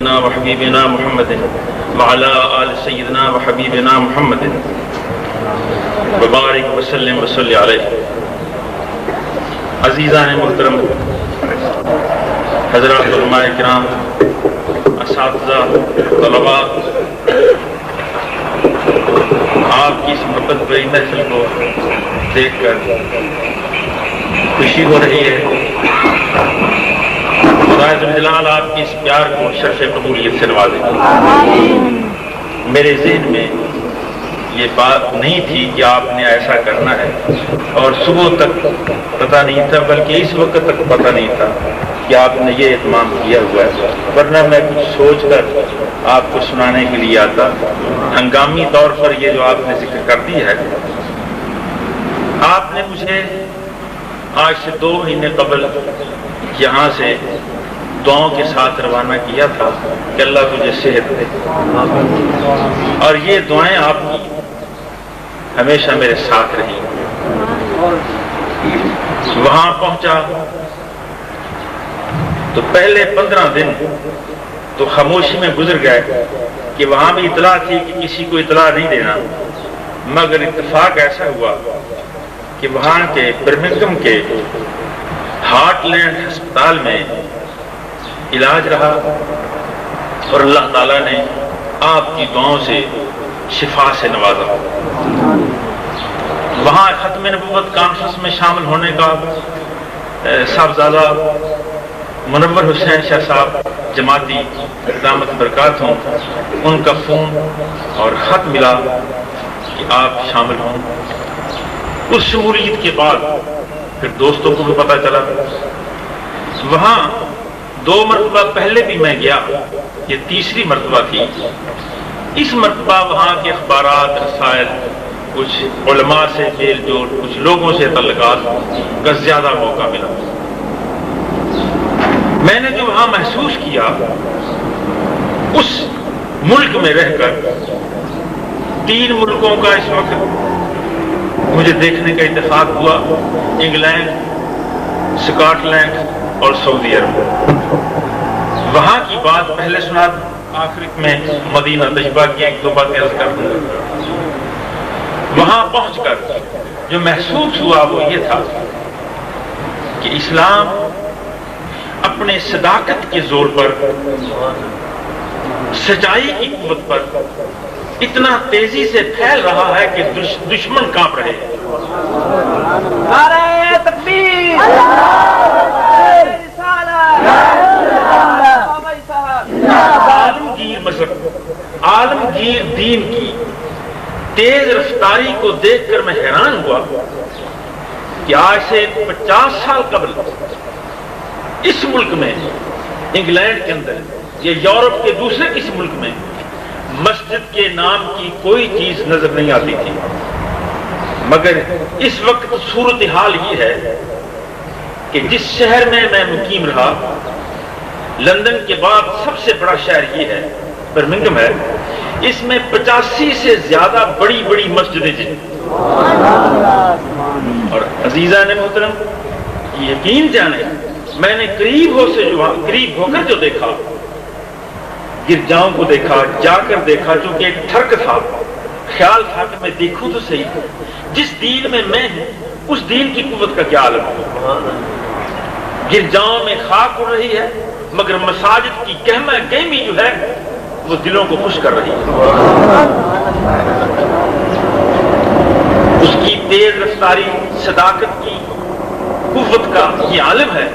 وحبیبنا محمد وعلى آل سیدنا وحبیبنا محمد وبارک وسلم وصلی علیہ۔ عزیزان محترم، حضرات علماء کرام، اساتذہ، طلباء، آپ کی اس محبت بھری محفل کو دیکھ کر خوشی ہو رہی ہے۔ خدا ذوالجلال آپ کی اس پیار کو شرف قبولیت سے نوازے۔ میرے ذہن میں یہ بات نہیں تھی کہ آپ نے ایسا کرنا ہے، اور صبح تک پتہ نہیں تھا، بلکہ اس وقت تک پتہ نہیں تھا کہ آپ نے یہ اہتمام کیا ہوا ہے، ورنہ میں کچھ سوچ کر آپ کو سنانے کے لیے آتا۔ ہنگامی طور پر یہ جو آپ نے ذکر کر دی ہے، آپ نے مجھے آج سے 2 مہینے قبل یہاں سے دعاؤں کے ساتھ روانہ کیا تھا کہ اللہ تجھے صحت دے، اور یہ دعائیں آپ کی ہمیشہ میرے ساتھ رہی۔ وہاں پہنچا تو پہلے 15 دن تو خاموشی میں گزر گئے کہ وہاں بھی اطلاع تھی کہ کسی کو اطلاع نہیں دینا، مگر اتفاق ایسا ہوا کہ وہاں کے برمنگھم کے ہارٹ لینڈ ہسپتال میں علاج رہا، اور اللہ تعالیٰ نے آپ کی دعاؤں سے شفا سے نوازا۔ وہاں ختم نبوت کانفرنس میں شامل ہونے کا صاحبزادہ منور حسین شاہ صاحب جماعتی دامت برکات ہوں، ان کا فون اور خط ملا کہ آپ شامل ہوں۔ اس شمولیت کے بعد پھر دوستوں کو بھی پتہ چلا۔ وہاں 2 مرتبہ پہلے بھی میں گیا، یہ تیسری مرتبہ تھی۔ اس مرتبہ وہاں کے اخبارات، رسائل، کچھ علماء سے میل جول، کچھ لوگوں سے تعلقات کا زیادہ موقع ملا۔ میں نے جو وہاں محسوس کیا، اس ملک میں رہ کر 3 ملکوں کا اس وقت مجھے دیکھنے کا اتفاق ہوا، انگلینڈ، سکاٹ لینڈ اور سعودی عرب۔ وہاں کی بات پہلے سنا، آخر میں مدینہ طیبہ کی 1-2 باتیں عرض کر دوں۔ وہاں پہنچ کر جو محسوس ہوا وہ یہ تھا کہ اسلام اپنے صداقت کے زور پر، سچائی کی قوت پر اتنا تیزی سے پھیل رہا ہے کہ دشمن کانپ رہے ہیں۔ نعرہ تکبیر، عالمگیر مذہب، عالمگیر دین کی تیز رفتاری کو دیکھ کر میں حیران ہوا کہ آج سے 50 سال قبل اس ملک میں، انگلینڈ کے اندر یا یورپ کے دوسرے کسی ملک میں مسجد کے نام کی کوئی چیز نظر نہیں آتی تھی، مگر اس وقت صورتحال یہ ہے کہ جس شہر میں میں مقیم رہا، لندن کے بعد سب سے بڑا شہر یہ ہے، برمنگھم ہے، اس میں 85 سے زیادہ بڑی بڑی مسجدیں ہیں۔ اور عزیزان محترم، یقین جانے میں نے قریب ہو کر جو دیکھا، گرجاؤں کو دیکھا، جا کر دیکھا، جو کہ ایک ٹھرک تھا، خیال تھا کہ میں دیکھوں تو صحیح جس دین میں میں ہوں اس دین کی قوت کا کیا عالم ہے۔ گرجاؤں میں خاک اڑ رہی ہے، مگر مساجد کی گہمی جو ہے وہ دلوں کو خوش کر رہی ہے۔ اس کی تیز رفتاری، صداقت کی قوت کا یہ عالم ہے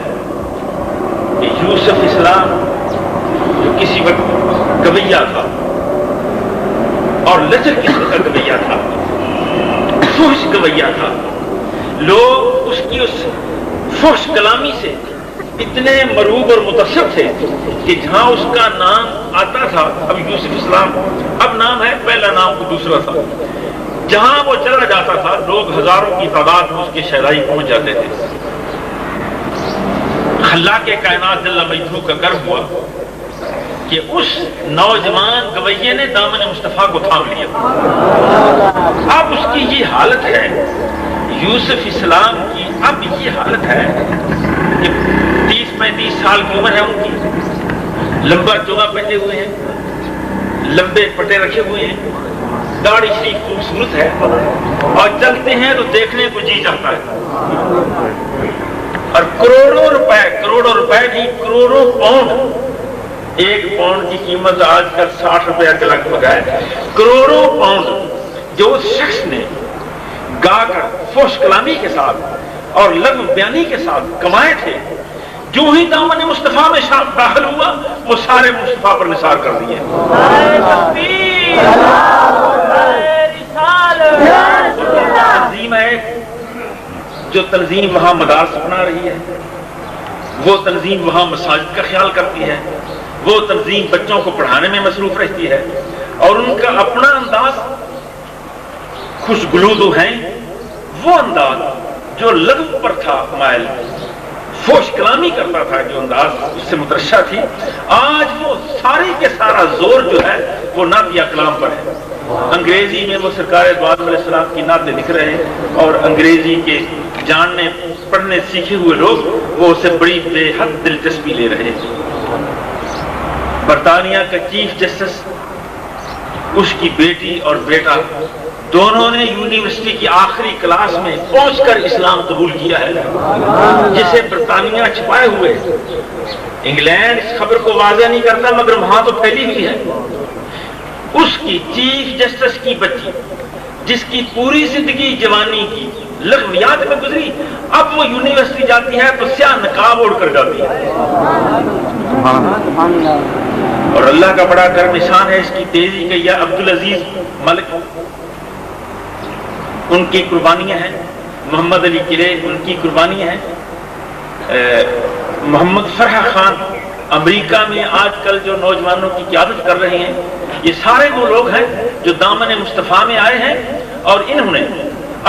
کہ یوسف اسلام جو کسی وقت گویا تھا، اور لچر قسم کا گویا تھا، فحش گویا تھا، لوگ اس کی اس فحش کلامی سے اتنے مروب اور متاثر تھے کہ جہاں اس کا نام آتا تھا، اب یوسف اسلام اب نام ہے، پہلا نام کو دوسرا تھا، جہاں وہ چلا جاتا تھا لوگ ہزاروں کی تعداد میں اس کے شہرائی پہنچ جاتے تھے۔ خلاق کائنات جل مجدہ کا کرم ہوا کہ اس نوجوان گویے نے دامن مصطفیٰ کو تھام لیا۔ اب اس کی یہ حالت ہے، یوسف اسلام کی اب یہ حالت ہے کہ 30-35 سال کی عمر ہے ان کی، لمبا چوگا پہنے ہوئے ہیں، لمبے پٹے رکھے ہوئے ہیں، داڑھی شریف خوبصورت ہے، اور چلتے ہیں تو دیکھنے کو جی چاہتا ہے. اور کروڑوں روپے نہیں، کروڑوں پاؤنڈ، ایک پاؤنڈ کی قیمت آج کل 60 روپے کے لگ بھگ ہے. کروڑوں پاؤنڈ جو اس شخص نے گا کر فحش کلامی کے ساتھ اور لغو بیانی کے ساتھ کمائے تھے، جو ہی دامن مصطفیٰ میں داخل ہوا وہ سارے مصطفیٰ پر نثار کر دیے. تنظیم ہے جو تنظیم وہاں مدارس بنا رہی ہے، وہ تنظیم وہاں مساجد کا خیال کرتی ہے، وہ تنظیم بچوں کو پڑھانے میں مصروف رہتی ہے، اور ان کا اپنا انداز خوشگلو ہیں، وہ انداز جو لغو پر تھا مائل، فحش کلامی کرتا تھا، جو انداز اس سے مترشح تھی، آج وہ ساری کے سارا زور جو ہے وہ نعتیہ کلام پر ہے. انگریزی میں وہ سرکار دو عالم علیہ السلام کی نعتیں لکھ رہے ہیں، اور انگریزی کے جاننے پڑھنے سیکھے ہوئے لوگ وہ اسے بڑی بے حد دلچسپی لے رہے ہیں. برطانیہ کا چیف جسٹس، اس کی بیٹی اور بیٹا دونوں نے یونیورسٹی کی آخری کلاس میں پہنچ کر اسلام قبول کیا ہے، جسے برطانیہ چھپائے ہوئے. انگلینڈ اس خبر کو واضح نہیں کرتا مگر وہاں تو پھیلی ہوئی ہے. اس کی چیف جسٹس کی بچی، جس کی پوری زندگی جوانی کی لغویات میں گزری، اب وہ یونیورسٹی جاتی ہے تو سیاہ نقاب اوڑھ کر جاتی ہے. اور اللہ کا بڑا کرم نشان ہے اس کی تیزی کا. یا عبدالعزیز ملک، ان کی قربانیاں ہیں. محمد علی قلعے، ان کی قربانیاں ہیں. محمد فرح خان امریکہ میں آج کل جو نوجوانوں کی قیادت کر رہے ہیں، یہ سارے وہ لوگ ہیں جو دامن مصطفیٰ میں آئے ہیں، اور انہوں نے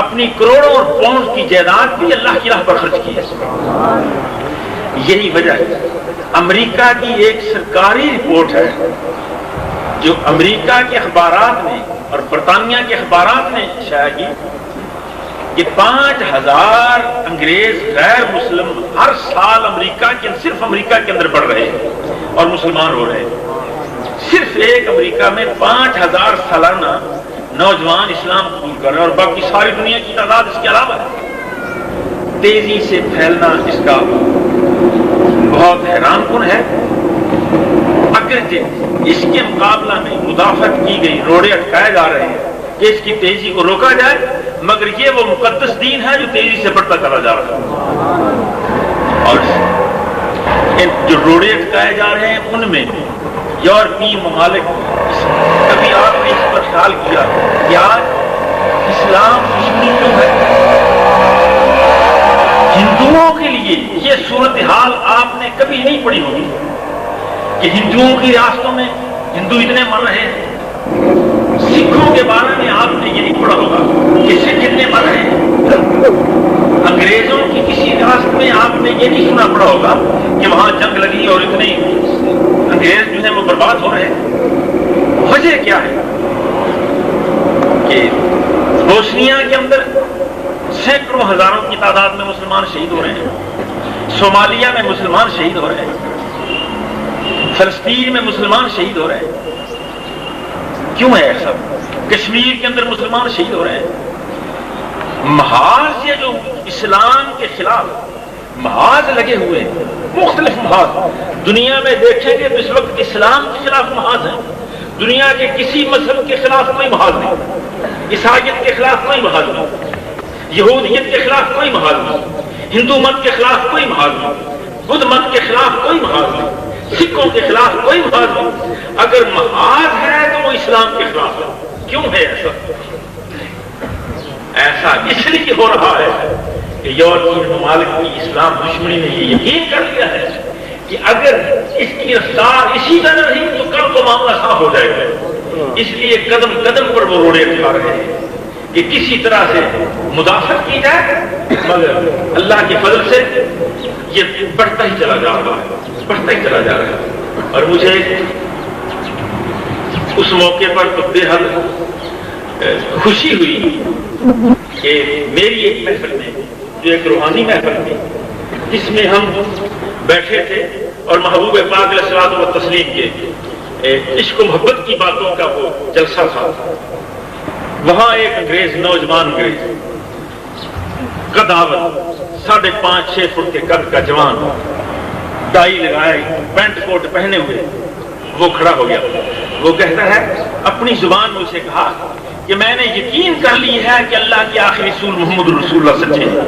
اپنی کروڑوں اور پاؤنڈ کی جائیداد بھی اللہ کی راہ پر خرچ کی ہے. یہی وجہ ہے. امریکہ کی ایک سرکاری رپورٹ ہے جو امریکہ کے اخبارات نے اور برطانیہ کے اخبارات نے شائع کی کہ 5000 انگریز غیر مسلم ہر سال امریکہ کے صرف امریکہ کے اندر بڑھ رہے ہیں اور مسلمان ہو رہے ہیں. صرف ایک امریکہ میں 5000 سالانہ نوجوان اسلام قبول کر رہے ہیں، اور باقی ساری دنیا کی تعداد اس کے علاوہ ہے. تیزی سے پھیلنا اس کا بہت حیران کن ہے. اگرچہ اس کے مقابلہ میں مدافعت کی گئی، روڑے اٹکائے جا رہے ہیں کہ اس کی تیزی کو روکا جائے، مگر یہ وہ مقدس دین ہے جو تیزی سے بڑھتا چلا جا رہا ہے. اور جو روڑے اٹکائے جا رہے ہیں ان میں یورپی ممالک، کبھی آپ نے اس پر خیال کیا کہ آج اسلام دشمنی کیوں ہے؟ ہندوؤں کے لیے یہ صورتحال آپ نے کبھی نہیں پڑھی ہوگی کہ ہندوؤں کی ریاستوں میں ہندو اتنے مر رہے ہیں. سکھوں کے بارے میں آپ نے یہ نہیں پڑھا ہوگا کہ سکھ اتنے مر رہے ہیں. انگریزوں کی کسی ریاست میں آپ نے یہ نہیں سنا پڑا ہوگا کہ وہاں جنگ لگی اور اتنے انگریز جو ہیں وہ برباد ہو رہے ہیں. وجہ کیا ہے کہ بوسنیا کے اندر سینکڑوں ہزاروں کی تعداد میں مسلمان شہید ہو رہے ہیں، صومالیہ میں مسلمان شہید ہو رہے ہیں، فلسطین میں مسلمان شہید ہو رہے ہیں. کیوں ہے ایسا؟ کشمیر کے اندر مسلمان شہید ہو رہے ہیں. محاذ یہ جو اسلام کے خلاف محاذ لگے ہوئے ہیں، مختلف محاذ دنیا میں دیکھیں گے تو اس وقت اسلام کے خلاف محاذ ہیں. دنیا کے کسی مذہب کے خلاف کوئی محاذ نہیں، عیسائیت کے خلاف کوئی محاذ نہیں، یہودیت کے خلاف کوئی محاذ نہیں، ہندو مت کے خلاف کوئی محاذ نہیں، بدھ مت کے خلاف کوئی محاذ نہیں، سکھوں کے خلاف کوئی محاذ نہیں. اگر محاذ ہے تو وہ اسلام کے خلاف ہے. کیوں ہے ایسا؟ ایسا اس لیے ہو رہا ہے کہ یورپی ممالک کی اسلام دشمنی نے یہ یقین کر لیا ہے کہ اگر اس کی رفتار اسی طرح رہی تو کل کو معاملہ صاف ہو جائے گا. اس لیے قدم قدم پر وہ روڑے اٹھا رہے ہیں کہ کسی طرح سے مدافعت کی جائے، مگر اللہ کے فضل سے یہ بڑھتا ہی چلا جا رہا ہے، بڑھتا ہی چلا جا رہا ہے. اور مجھے اس موقع پر تو بے حد خوشی ہوئی کہ میری ایک محفل میں، جو ایک روحانی محفل تھی، جس میں ہم بیٹھے تھے اور محبوب پاک علیہ الصلوۃ والتسلیم کے عشق و محبت کی باتوں کا وہ جلسہ تھا. وہاں ایک انگریز، نوجوان انگریز، قداور، 5.5-6 فٹ کے قد کا جوان، ٹائی لگائے، پینٹ کوٹ پہنے ہوئے، وہ کھڑا ہو گیا. وہ کہتا ہے اپنی زبان میں اسے کہا کہ میں نے یقین کر لی ہے کہ اللہ کے آخری رسول محمد رسول اللہ سچے ہیں،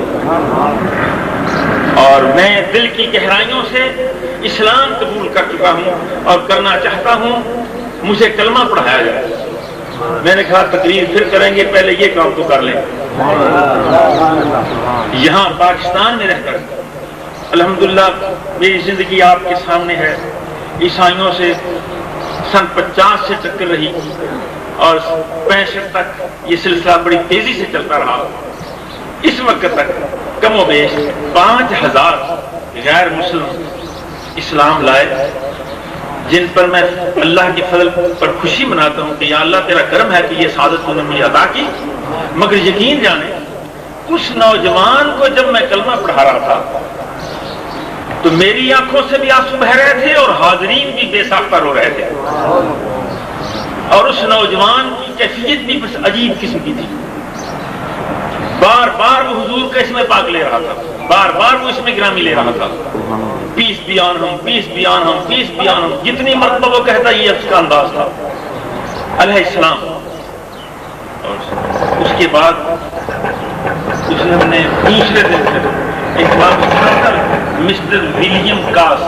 اور میں دل کی گہرائیوں سے اسلام قبول کر چکا ہوں اور کرنا چاہتا ہوں، مجھے کلمہ پڑھایا جائے. میں نے کہا تقریر پھر کریں گے، پہلے یہ کام تو کر لیں. یہاں پاکستان میں رہ کر الحمدللہ میری زندگی آپ کے سامنے ہے. عیسائیوں سے سن 50 سے ٹکر رہی اور 65 تک یہ سلسلہ بڑی تیزی سے چلتا رہا. اس وقت تک کم و بیش 5000 غیر مسلم اسلام لائے، جن پر میں اللہ کے فضل پر خوشی مناتا ہوں کہ یا اللہ تیرا کرم ہے کہ یہ سعادت تو نے مجھے عطا کی. مگر یقین جانے اس نوجوان کو جب میں کلمہ پڑھا رہا تھا تو میری آنکھوں سے بھی آنسو بہ رہے تھے اور حاضرین بھی بے ساختہ رو رہے تھے. اور اس نوجوان کی کیفیت بھی بس عجیب قسم کی تھی. بار بار وہ حضور کا اسم پاک لے رہا تھا، بار بار وہ اسم گرامی لے رہا تھا. پیس بیان ہم، پیس بیان ہم، پیس بیان ہم، جتنی مرتبہ وہ کہتا یہ اس کا انداز تھا علیہ السلام. اور اس کے بعد اس نے اپنے دوسرے دن ایک بات مسٹر ولیم کاس،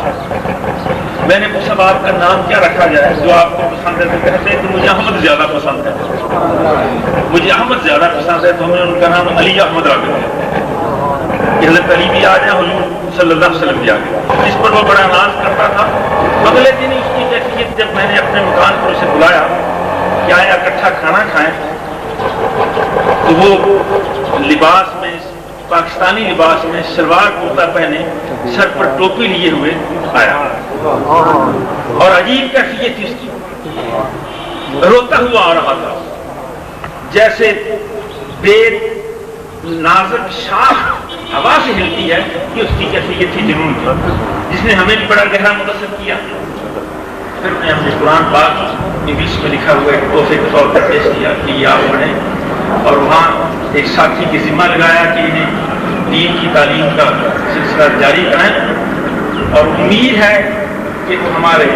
میں نے پوچھا آپ کا نام کیا رکھا جائے جو آپ کو پسند ہے؟ تو کہتے ہیں کہ مجھے احمد زیادہ پسند ہے، مجھے احمد زیادہ پسند ہے. تو ہم نے ان کا نام علی احمد رکھ دیا کہ حضرت علی بھی آ جائیں، حضور صلی اللہ علیہ وسلم بھی آ گئے. اس پر وہ بڑا ناز کرتا تھا. اگلے دن اس کی کیفیت جب میں نے اپنے مکان پر اسے بلایا کہ آیا اکٹھا کھانا کھائیں، تو وہ لباس میں، پاکستانی لباس میں، شلوار کرتا پہنے، سر پر ٹوپی لیے ہوئے آیا اور عجیب کیفیت تھی اس کی. روتا ہوا آ رہا تھا، جیسے بے نازک شاخ ہوا سے ہلتی ہے کہ اس کی کیفیت تھی جنون کی، جس نے ہمیں بھی بڑا گہرا متاثر کیا. پھر میں اپنے قرآن پاک انگلش میں لکھا ہوا ایک تحفے کے طور پر پیش کیا کہ یہ آپ پڑھیں، اور وہاں ایک ساتھی کی ذمہ لگایا کہ انہیں دین کی تعلیم کا سلسلہ جاری کریں، اور امید ہے کہ وہ ہمارے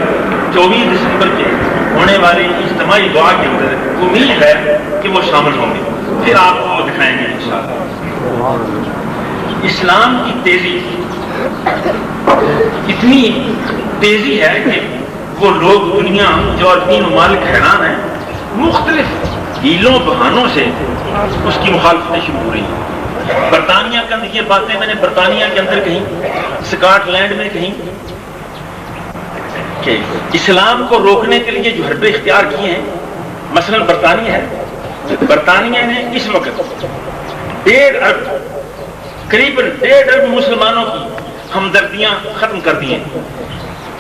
24 دسمبر کے ہونے والی اجتماعی دعا کے اندر امید ہے کہ وہ شامل ہوں گے. پھر آپ کو وہ دکھائیں گے انشاءاللہ. اسلام کی تیزی اتنی تیزی ہے کہ وہ لوگ دنیا جو یورپی ممالک حیران ہیں، مختلف ہیلوں بہانوں سے اس کی مخالفتیں شروع ہو رہی ہیں. برطانیہ کے اندر یہ باتیں میں نے برطانیہ کے اندر کہیں، اسکاٹ لینڈ میں کہیں کہ اسلام کو روکنے کے لیے جو حربے اختیار کیے ہیں، مثلا برطانیہ ہے، برطانیہ نے اس وقت 1.5 ارب، قریب 1.5 ارب مسلمانوں کی ہمدردیاں ختم کر دی ہیں.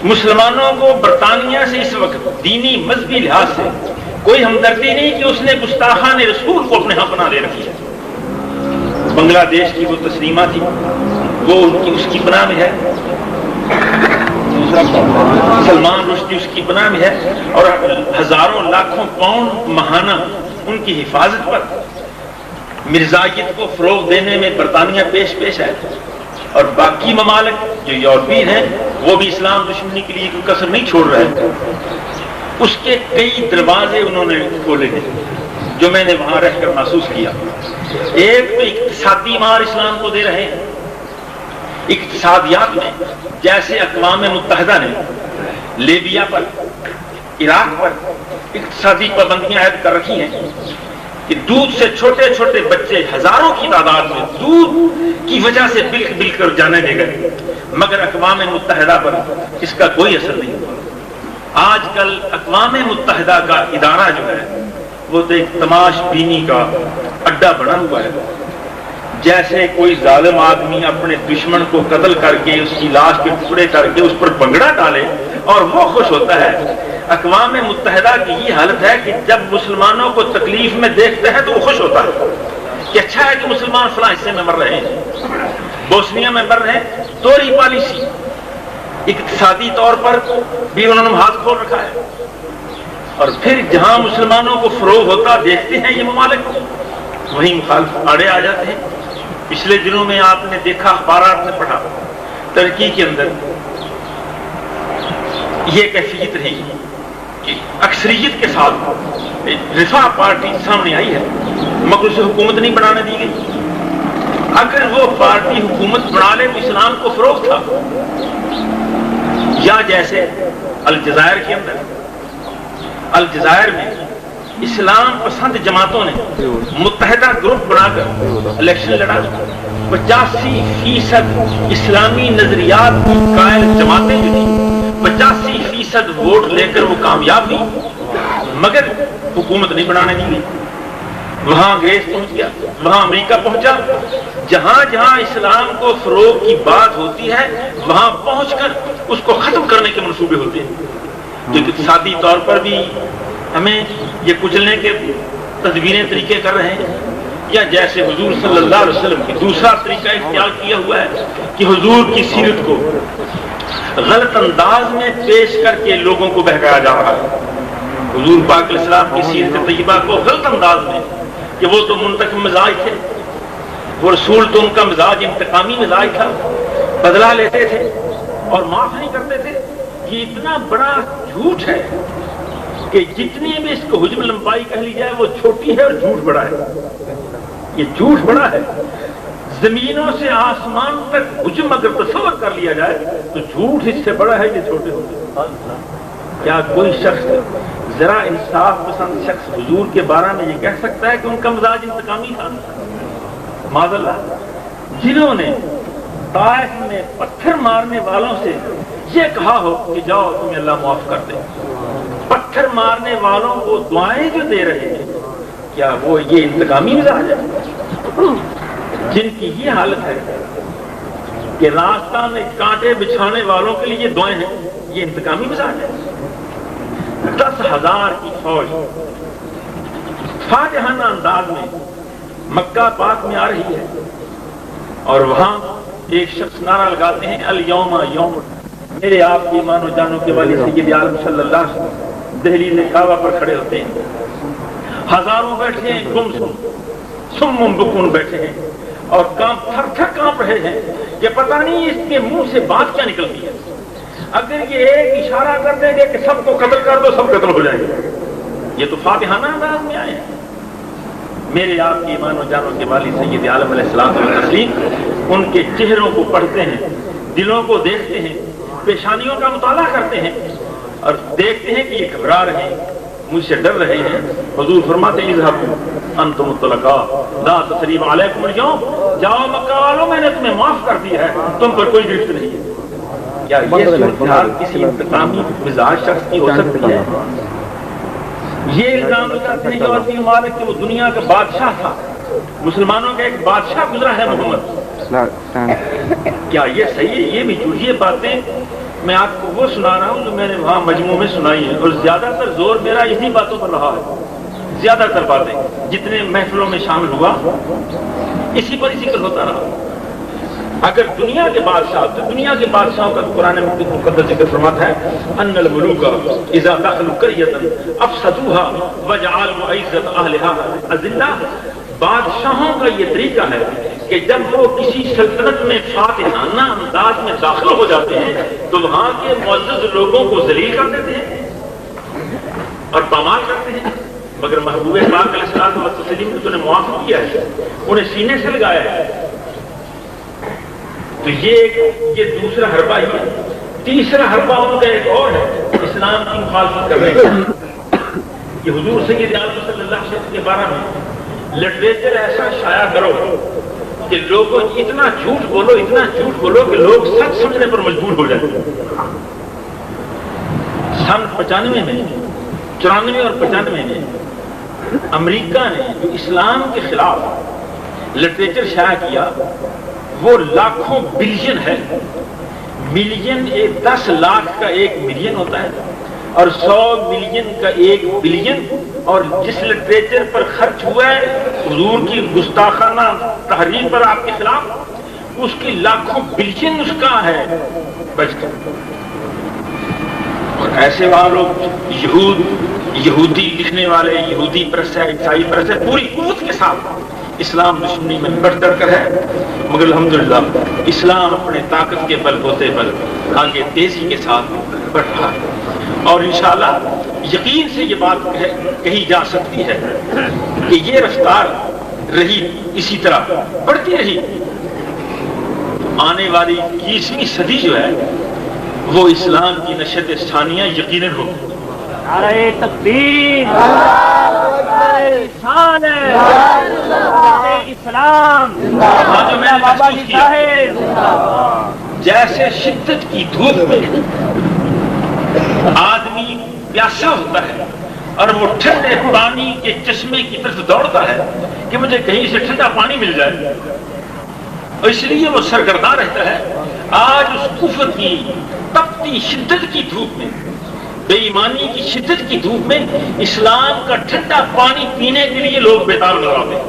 مسلمانوں کو برطانیہ سے اس وقت دینی مذہبی لحاظ سے کوئی ہمدردی نہیں کہ اس نے گستاخان رسول کو اپنے ہاں بنا لے رکھی ہے. بنگلہ دیش کی وہ تسلیمہ تھی، وہ اس کی پناہ میں ہے. سلمان رشدی اس کی پناہ میں ہے، اور ہزاروں لاکھوں پاؤنڈ ماہانہ ان کی حفاظت پر مرزائیت کو فروغ دینے میں برطانیہ پیش ہے. اور باقی ممالک جو یورپین ہیں وہ بھی اسلام دشمنی کے لیے کوئی کسر نہیں چھوڑ رہے. اس کے کئی دروازے انہوں نے کھولے ہیں جو میں نے وہاں رہ کر محسوس کیا. ایک تو اقتصادی مار اسلام کو دے رہے ہیں. اقتصادیات میں جیسے اقوام متحدہ نے لیبیا پر، عراق پر اقتصادی پابندیاں عائد کر رکھی ہیں کہ دودھ سے چھوٹے چھوٹے بچے ہزاروں کی تعداد میں دودھ کی وجہ سے بلک کر جانے دے گئے، مگر اقوام متحدہ پر اس کا کوئی اثر نہیں ہوا. آج کل اقوام متحدہ کا ادارہ جو ہے وہ تو ایک تماش بینی کا اڈا بنا ہوا ہے. جیسے کوئی ظالم آدمی اپنے دشمن کو قتل کر کے اس کی لاش کے ٹکڑے کر کے اس پر بنگڑا ڈالے اور وہ خوش ہوتا ہے، اقوام متحدہ کی یہ حالت ہے کہ جب مسلمانوں کو تکلیف میں دیکھتے ہیں تو وہ خوش ہوتا ہے کہ اچھا ہے کہ مسلمان فلاں حصے میں مر رہے ہیں، بوسنیا میں مر رہے ہیں. توری پالیسی اقتصادی طور پر بھی انہوں نے ہاتھ کھول رکھا ہے، اور پھر جہاں مسلمانوں کو فروغ ہوتا دیکھتے ہیں یہ ممالک، وہیں مخالف آڑے آ جاتے ہیں۔ پچھلے دنوں میں آپ نے دیکھا، اخبارات میں پڑھا، ترکی کے اندر یہ کیفیت رہی کہ اکثریت کے ساتھ رفاہ پارٹی سامنے آئی ہے، مگر اسے حکومت نہیں بنانے دی گئی۔ اگر وہ پارٹی حکومت بنا لے تو اسلام کو فروغ تھا۔ یا جیسے الجزائر کے اندر، الجزائر میں اسلام پسند جماعتوں نے متحدہ گروپ بنا کر الیکشن لڑا، 85% اسلامی نظریات کی قائل جماعتیں جو تھیں 85% ووٹ لے کر وہ کامیاب ہوئی، مگر حکومت نہیں بنانے دی گئی۔ وہاں انگریز پہنچ گیا، وہاں امریکہ پہنچا، جہاں جہاں اسلام کو فروغ کی بات ہوتی ہے وہاں پہنچ کر اس کو ختم کرنے کے منصوبے ہوتے ہیں۔ تو اقتصادی طور پر بھی ہمیں یہ کچلنے کے تدبیریں طریقے کر رہے ہیں، یا جیسے حضور صلی اللہ علیہ وسلم کی دوسرا طریقہ اختیار کیا ہوا ہے کہ حضور کی سیرت کو غلط انداز میں پیش کر کے لوگوں کو بہکایا جا رہا ہے۔ حضور پاک علیہ السلام کی سیرت طیبہ کو غلط انداز میں کہ وہ تو منتقم مزاج تھے، وہ رسول تو ان کا مزاج انتقامی مزاج تھا، بدلہ لیتے تھے اور معاف نہیں کرتے تھے، یہ اتنا بڑا جھوٹ ہے کہ جتنی بھی اس کو حجم لمبائی کہہ لی جائے وہ چھوٹی ہے اور جھوٹ بڑا ہے۔ یہ جھوٹ بڑا ہے، زمینوں سے آسمان تک حجم اگر تصور کر لیا جائے تو جھوٹ اس سے بڑا ہے، یہ چھوٹے ہوتے۔ کیا کوئی شخص ذرا انصاف پسند شخص حضور کے بارے میں یہ کہہ سکتا ہے کہ ان کا مزاج انتقامی تھا؟ معاذ اللہ، جنہوں نے طائف میں پتھر مارنے والوں سے یہ کہا ہو کہ جاؤ تمہیں اللہ معاف کر دے، پتھر مارنے والوں کو دعائیں جو دے رہے ہیں، کیا وہ یہ انتقامی مزاج ہے؟ جن کی یہ حالت ہے کہ راستہ میں کانٹے بچھانے والوں کے لیے دعائیں ہیں، یہ انتقامی مزاج ہے۔ 10,000 کی فوج فاتحانہ انداز میں مکہ پاک میں آ رہی ہے، اور وہاں ایک شخص نعرہ لگاتے ہیں الیوم یوم، میرے آپ کی ایمان و جانوں کے والی سید عالم صلی اللہ علیہ وسلم دہلیز کعبہ پر کھڑے ہوتے ہیں، ہزاروں بیٹھے ہیں، سم بکون بیٹھے ہیں، اور تھر تھر کانپ رہے ہیں کہ پتہ نہیں اس کے منہ سے بات کیا نکلتی ہے۔ اگر یہ ایک اشارہ کر دیں گے کہ سب کو قتل کر دو، سب قتل ہو جائیں گے۔ یہ تو فاتحانہ انداز میں آئے ہیں۔ میرے آپ کی ایمان و جانوں کے والی سید عالم علیہ السلام و تسلیم ان کے چہروں کو پڑھتے ہیں، دلوں کو دیکھتے ہیں، پیشانیوں کا مطالعہ کرتے ہیں اور دیکھتے ہیں کہ یہ گھبرا رہے ہیں، مجھ سے ڈر رہے ہیں۔ حضور فرماتے ہیں اذهبوا انتم الطلقاء لا تثریب علیکم اليوم، جاؤ مکہ والوں، میں نے تمہیں معاف کر دیا ہے، تم پر کوئی گرفت نہیں ہے۔ کیا یہ صورتحال کسی انتقامی مزاج شخص کی ہو سکتی ہے؟ یہ الزام لگاتے ہیں کہ اور بھی مالک کہ وہ دنیا کا بادشاہ تھا، مسلمانوں کا ایک بادشاہ گزرا ہے محمد۔ کیا یہ صحیح ہے؟ یہ بھی جھوٹ۔ یہ باتیں میں آپ کو وہ سنا رہا ہوں جو میں نے وہاں مجموع میں سنائی ہیں، اور زیادہ تر زور میرا اسی باتوں پر رہا ہے۔ زیادہ تر باتیں جتنے محفلوں میں شامل ہوا اسی پر ذکر ہوتا رہا۔ اگر دنیا کے بادشاہ، تو دنیا کے بادشاہوں کا قرآن مقدس ذکر فرماتا ہے ان الملوک اذا دخلوا قرية افسدوها وجعلوا عزت اهلها اذلہ۔ بادشاہوں کا یہ طریقہ ہے کہ جب وہ کسی سلطنت میں فاتحانہ انداز میں داخل ہو جاتے ہیں تو وہاں کے معزز لوگوں کو ذلیل کر دیتے ہیں اور پامال کرتے ہیں، مگر محبوب پاک علیہ السلام و تسلیم نے تو انہیں معاف کیا ہے، انہیں سینے سے لگایا ہے۔ تو یہ دوسرا حربہ ہی ہے۔ تیسرا حربہ ان کا ایک اور ہے، اسلام کی مخالفت کرنے کا۔ یہ حضور سید عالم صلی اللہ علیہ وسلم کے بارے میں لٹریچر ایسا شائع کرو کہ لوگوں اتنا جھوٹ بولو، اتنا جھوٹ بولو کہ لوگ سچ سمجھنے پر مجبور ہو جائیں۔ سن 95 میں، 94 اور 95 میں امریکہ نے جو اسلام کے خلاف لٹریچر شائع کیا وہ لاکھوں بلین ہے۔ ملین 10 لاکھ کا 1 ملین ہوتا ہے، اور 100 ملین کا 1 بلین، اور جس لٹریچر پر خرچ ہوا ہے حضور کی گستاخانہ تحریر پر آپ کے خلاف، اس کی لاکھوں بلین اس کا ہے بچ ایسے وہاں لوگ یہودی لکھنے والے، یہودی پریس ہے، عیسائی پریس ہے، پوری قوت کے ساتھ اسلام دشمنی میں بڑھ چڑھ کر ہے، مگر الحمدللہ اسلام اپنے طاقت کے بل ہوتے بل آگے تیزی کے ساتھ بڑھ رہا ہے، اور انشاءاللہ یقین سے یہ بات کہی جا سکتی ہے کہ یہ رفتار رہی اسی طرح بڑھتی رہی، آنے والی 20ویں صدی جو ہے وہ اسلام کی نشت ثانیہ یقیناً ہوگی۔ نعرہ تکبیر، شان اسلام، جو میں نے محسوس کیا جیسے شدت کی دھوپ میں آدمی پیاسا ہوتا ہے اور وہ ٹھنڈے پانی کے چشمے کی طرف دوڑتا ہے کہ مجھے کہیں سے ٹھنڈا پانی مل جائے، اور اس لیے وہ سرگرداں رہتا ہے، آج اس کفر کی تپتی شدت کی دھوپ میں، بے ایمانی کی شدت کی دھوپ میں اسلام کا ٹھنڈا پانی پینے کے لیے لوگ بیتاب نظر آتے ہیں۔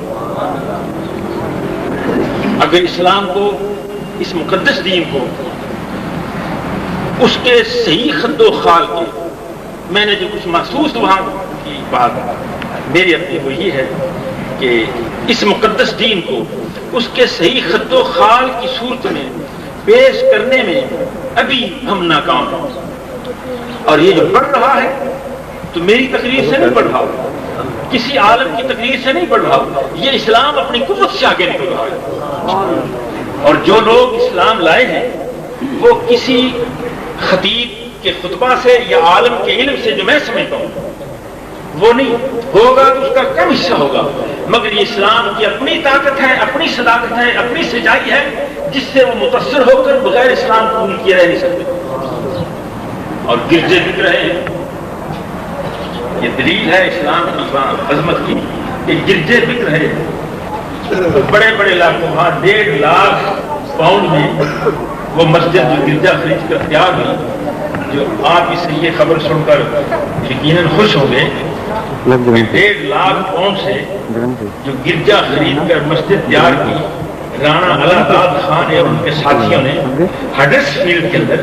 اگر اسلام کو، اس مقدس دین کو، اس کے صحیح خد و خال کے میں نے جو کچھ محسوس وہاں کی بات میری اپنی وہ یہ ہے کہ اس مقدس دین کو اس کے صحیح خد و خال کی صورت میں پیش کرنے میں ابھی ہم ناکام ہیں، اور یہ جو بڑھ رہا ہے تو میری تقریر سے نہیں بڑھ رہا، کسی عالم کی تقریر سے نہیں بڑھ رہا، یہ اسلام اپنی قوت سے آگے نکل رہا ہے، اور جو لوگ اسلام لائے ہیں وہ کسی خطیب کے خطبہ سے یا عالم کے علم سے جو میں سمجھتا ہوں وہ نہیں ہوگا، تو اس کا کم حصہ ہوگا، مگر یہ اسلام کی اپنی طاقت ہے، اپنی صداقت ہے، اپنی سچائی ہے، جس سے وہ متاثر ہو کر بغیر اسلام قبول کیے رہ نہیں سکتے، اور گرجے بک رہے ہیں۔ یہ دلیل ہے اسلام کی عظمت کی کہ گرجے بک رہے ہیں، بڑے بڑے لاکھوں، وہاں 1.5 لاکھ پاؤنڈ میں وہ مسجد جو گرجا خرید کر تیار ہوئی، جو آپ اس سے یہ خبر سن کر یقیناً خوش ہوں گے، 1.5 لاکھ پاؤنڈ سے جو گرجا خرید کر مسجد تیار کی رانا الہداد خان اور ان کے ساتھیوں نے ہڈرس فیلڈ کے اندر،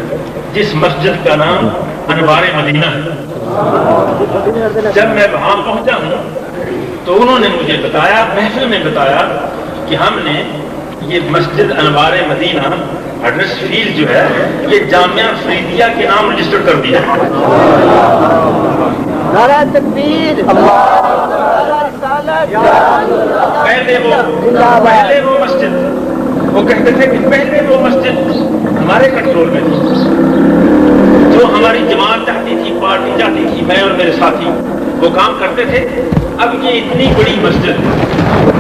جس مسجد کا نام انوار مدینہ ہے، جب میں وہاں پہنچا ہوں تو انہوں نے مجھے بتایا، محفل میں بتایا کہ ہم نے یہ مسجد انوار مدینہ ہڈرس فیلڈ جو ہے یہ جامعہ فریدیہ کے نام رجسٹر کر دیا۔ نعرہ تکبیر، پہلے وہ مسجد، وہ کہتے تھے کہ پہلے وہ مسجد ہمارے کنٹرول میں تھی، جو ہماری جماعت چاہتی تھی، پارٹی چاہتی تھی، میں اور میرے ساتھی وہ کام کرتے تھے۔ اب یہ اتنی بڑی مسجد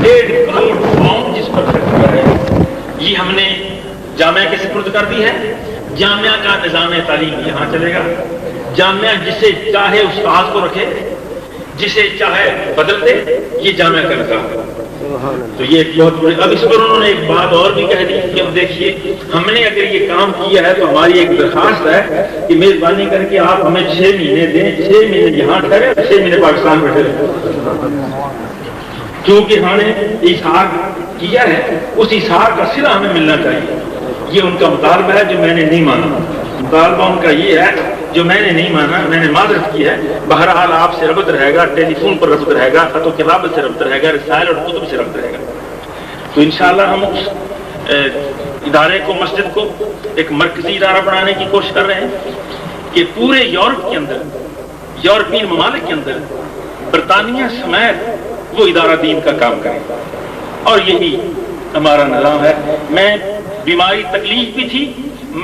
1.5 کروڑ پاؤنڈ جس پر خرچ ہوا ہے، یہ ہم نے جامعہ کے سپرد کر دی ہے۔ جامعہ کا نظام تعلیم یہاں چلے گا، جامعہ جسے چاہے استاد کو رکھے، جسے چاہے بدل دے، یہ جامعہ کا نظام۔ تو یہ ایک بہت بڑی، اب اس پر انہوں نے ایک بات اور بھی کہہ دی کہ اب دیکھیے ہم نے اگر یہ کام کیا ہے تو ہماری ایک درخواست ہے کہ مہربانی کر کے آپ ہمیں 6 مہینے دیں، 6 مہینے یہاں ٹھہرے، 6 مہینے پاکستان میں ٹھہرے، کیونکہ ہم نے ایثار کیا ہے، اس ایثار کا صلہ ہمیں ملنا چاہیے۔ یہ ان کا مطالبہ ہے جو میں نے نہیں مانا، مطالبہ ان کا یہ ہے جو میں نے نہیں مانا، میں نے معذرت کی ہے۔ بہرحال آپ سے ربط رہے گا، ٹیلی فون پر ربط رہے گا، خط و کتابت سے ربط رہے گا، رسائل اور کتب سے ربط رہے گا۔ تو انشاءاللہ ہم اس ادارے کو، مسجد کو ایک مرکزی ادارہ بنانے کی کوشش کر رہے ہیں کہ پورے یورپ کے اندر، یورپین ممالک کے اندر برطانیہ سمیت وہ ادارہ دین کا کام کرے، اور یہی ہمارا نظام ہے۔ میں بیماری تکلیف بھی تھی،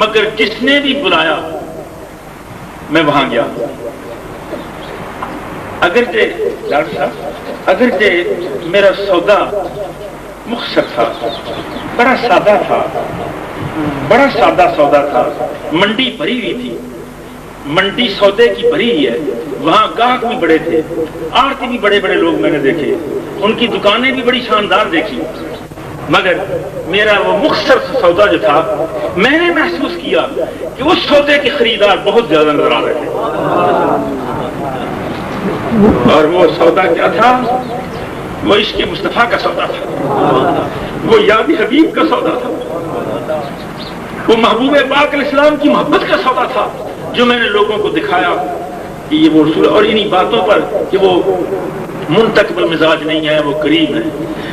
مگر جس نے بھی بلایا میں وہاں گیا، اگرچہ ڈاکٹر صاحب، اگرچہ میرا سودا مختصر تھا، بڑا سادہ تھا، بڑا سادہ سودا تھا، منڈی بھری ہوئی تھی، منڈی سودے کی بھری ہوئی ہے، وہاں گاہک بھی بڑے تھے، آڑتی بھی بڑے بڑے لوگ میں نے دیکھے، ان کی دکانیں بھی بڑی شاندار دیکھی، مگر میرا وہ مختصر سودا جو تھا، میں نے محسوس کیا کہ اس سودے کے خریدار بہت زیادہ نظر آ رہے تھے، اور وہ سودا کیا تھا؟ وہ عشق مصطفیٰ کا سودا تھا، وہ یاد حبیب کا سودا تھا، وہ محبوب پاک علیہ السلام کی محبت کا سودا تھا، جو میں نے لوگوں کو دکھایا کہ یہ وہ رسول، اور انہی باتوں پر کہ وہ منتقب المزاج نہیں ہے، وہ کریم ہے،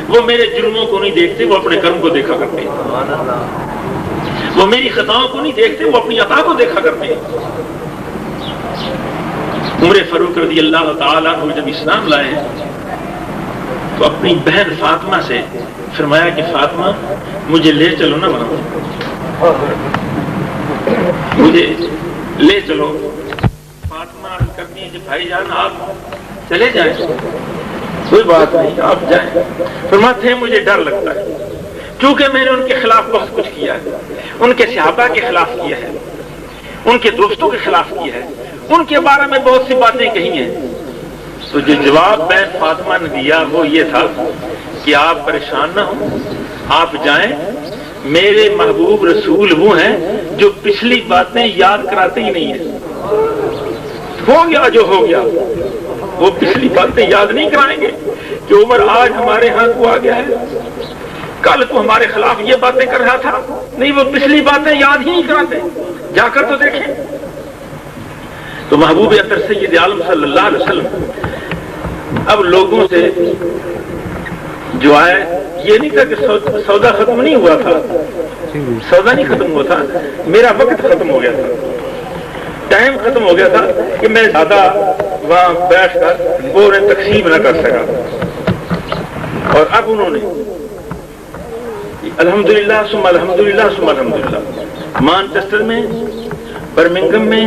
وہ میرے جرموں کو نہیں دیکھتے، وہ اپنے کرم کو دیکھا کرتے ہیں، وہ میری خطاؤں کو نہیں دیکھتے، وہ اپنی عطا کو دیکھا کرتے ہیں۔ عمر فاروق رضی اللہ تعالیٰ عنہ جب اسلام لائے تو اپنی بہن فاطمہ سے فرمایا کہ فاطمہ مجھے لے چلو نا وہاں، مجھے لے چلو۔ فاطمہ عرض کرتی ہیں کہ بھائی جان آپ چلے جائیں، کوئی بات نہیں آپ جائیں۔ فرماتے ہیں مجھے ڈر لگتا ہے کیونکہ میں نے ان کے خلاف بہت کچھ کیا ہے، ان کے صحابہ کے خلاف کیا ہے، ان کے دوستوں کے خلاف کیا ہے، ان کے بارے میں بہت سی باتیں کہی ہیں۔ تو جو جواب بہن فاطمہ نے دیا وہ یہ تھا کہ آپ پریشان نہ ہوں، آپ جائیں، میرے محبوب رسول وہ ہیں جو پچھلی باتیں یاد کراتے ہی نہیں ہیں، ہو گیا جو ہو گیا، وہ پچھلی باتیں یاد نہیں کرائیں گے کہ عمر آج ہمارے ہاں کو آ گیا ہے، کل تو ہمارے خلاف یہ باتیں کر رہا تھا، نہیں وہ پچھلی باتیں یاد ہی نہیں کراتے، جا کر تو دیکھیں۔ تو محبوب اطہر سید عالم صلی اللہ علیہ وسلم اب لوگوں سے جو آئے، یہ نہیں تھا کہ سودا ختم نہیں ہوا تھا، سودا نہیں ختم ہوا تھا، میرا وقت ختم ہو گیا تھا، ٹائم ختم ہو گیا تھا کہ میں زیادہ وہاں بیٹھ کر وہ تقسیم نہ کر سکا۔ اور اب انہوں نے الحمدللہ ثم الحمدللہ ثم الحمدللہ مانچسٹر میں، برمنگم میں،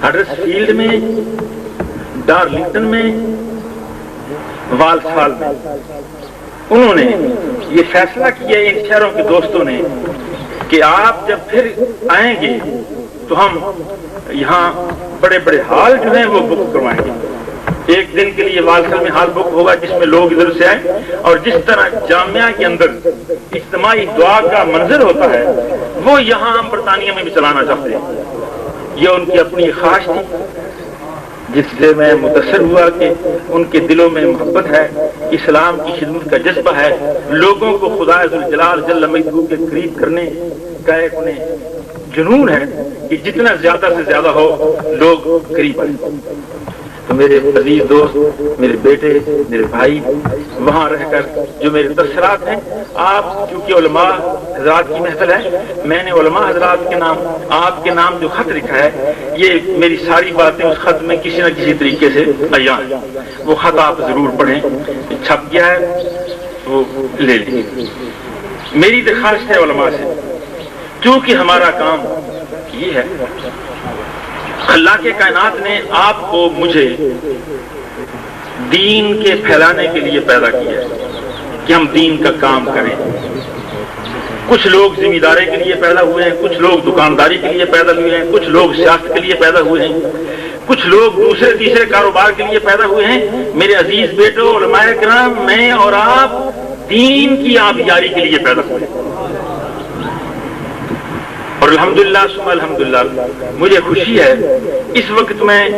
ہڈرس فیلڈ میں، ڈارلنگٹن میں، والسال میں انہوں نے یہ فیصلہ کیا ان شہروں کے دوستوں نے کہ آپ جب پھر آئیں گے تو ہم یہاں بڑے بڑے ہال جو ہیں وہ بک کروائیں گے۔ ایک دن کے لیے والسل میں ہال بک ہوگا جس میں لوگ ادھر سے آئیں، اور جس طرح جامعہ کے اندر اجتماعی دعا کا منظر ہوتا ہے وہ یہاں ہم برطانیہ میں بھی چلانا چاہتے ہیں۔ یہ ان کی اپنی خواہش تھی جس سے میں متاثر ہوا کہ ان کے دلوں میں محبت ہے، اسلام کی خدمت کا جذبہ ہے، لوگوں کو خدا ذوالجلال جل مجدہ کے قریب کرنے کا ایک انہیں جنون ہے کہ جتنا زیادہ سے زیادہ ہو لوگ قریب آئیں۔ تو میرے عزیز دوست، میرے بیٹے، میرے بھائی، وہاں رہ کر جو میرے تبصرات ہیں، آپ چونکہ علماء حضرات کی محفل ہے، میں نے علماء حضرات کے نام، آپ کے نام جو خط لکھا ہے، یہ میری ساری باتیں اس خط میں کسی نہ کسی طریقے سے عیاں ہیں، وہ خط آپ ضرور پڑھیں، چھپ گیا ہے وہ لے لیں۔ میری درخواست ہے علماء سے، کیونکہ ہمارا کام یہ ہے، اللہ کے کائنات نے آپ کو مجھے دین کے پھیلانے کے لیے پیدا کیا ہے کہ ہم دین کا کام کریں۔ کچھ لوگ ذمہ داری کے لیے پیدا ہوئے ہیں، کچھ لوگ دکانداری کے لیے پیدا ہوئے ہیں، کچھ لوگ سیاست کے لیے پیدا ہوئے ہیں، کچھ لوگ دوسرے تیسرے کاروبار کے لیے پیدا ہوئے ہیں۔ میرے عزیز بیٹو، علماء کرام، میں اور آپ دین کی آبیاری کے لیے پیدا ہوئے ہیں، اور الحمدللہ ثم الحمدللہ مجھے خوشی ہے اس وقت میں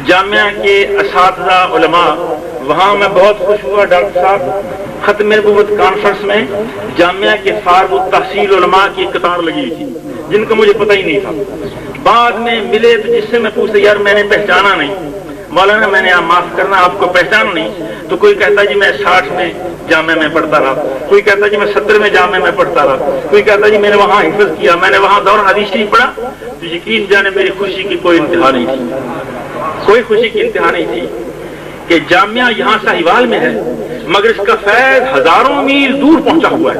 جامعہ کے اساتذہ علماء، وہاں میں بہت خوش ہوا ڈاکٹر صاحب، ختم نبوت کانفرنس میں جامعہ کے فارغ التحصیل علماء کی قطار لگی تھی جن کا مجھے پتہ ہی نہیں تھا، بعد میں ملے تو جس سے میں پوچھتا یار میں نے پہچانا نہیں، مولانا میں نے آپ معاف کرنا آپ کو پہچانا نہیں، تو کوئی کہتا جی میں 60 میں جامعہ میں پڑھتا رہا، کوئی کہتا جی میں 70 میں جامعہ میں پڑھتا رہا، کوئی کہتا جی میں نے وہاں حفظ کیا، میں نے وہاں دور حدیث شریف پڑھا۔ تو یقین جانے میری خوشی کی کوئی انتہا نہیں تھی، کوئی خوشی کی انتہا نہیں تھی کہ جامعہ یہاں ساہیوال میں ہے مگر اس کا فیض ہزاروں میل دور پہنچا ہوا ہے۔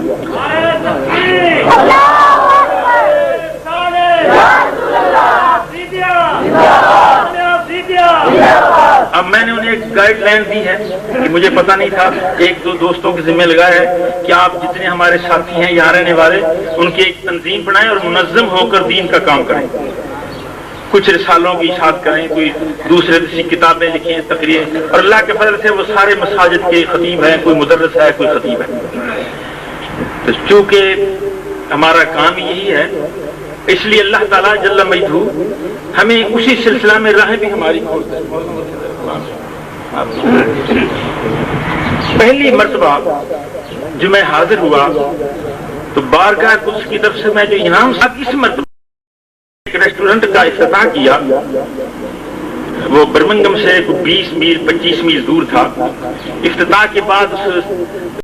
اب میں نے انہیں ایک گائیڈ لائن دی ہے کہ مجھے پتہ نہیں تھا، ایک دو دوستوں کے ذمہ لگایا ہے کہ آپ جتنے ہمارے ساتھی ہیں یہاں رہنے والے ان کی ایک تنظیم بنائیں اور منظم ہو کر دین کا کام کریں، کچھ رسالوں کی اشاعت کریں، کوئی دوسرے دوسری کتابیں لکھیں، تقریر، اور اللہ کے فضل سے وہ سارے مساجد کے خطیب ہیں، کوئی مدرس ہے، کوئی خطیب ہے۔ تو چونکہ ہمارا کام یہی ہے، اس لیے اللہ تعالیٰ جل مجدہ ہمیں اسی سلسلہ میں راہیں بھی ہماری کھولتا ہے۔ پہلی مرتبہ جو میں حاضر ہوا تو بارگاہ قدس کی طرف سے میں جو انعام صاحب اس مرتبہ ایک ریسٹورینٹ ریسٹورنٹ کا افتتاح کیا. وہ برمنگم سے 20 میل 25 میل دور تھا. افتتاح کے بعد اس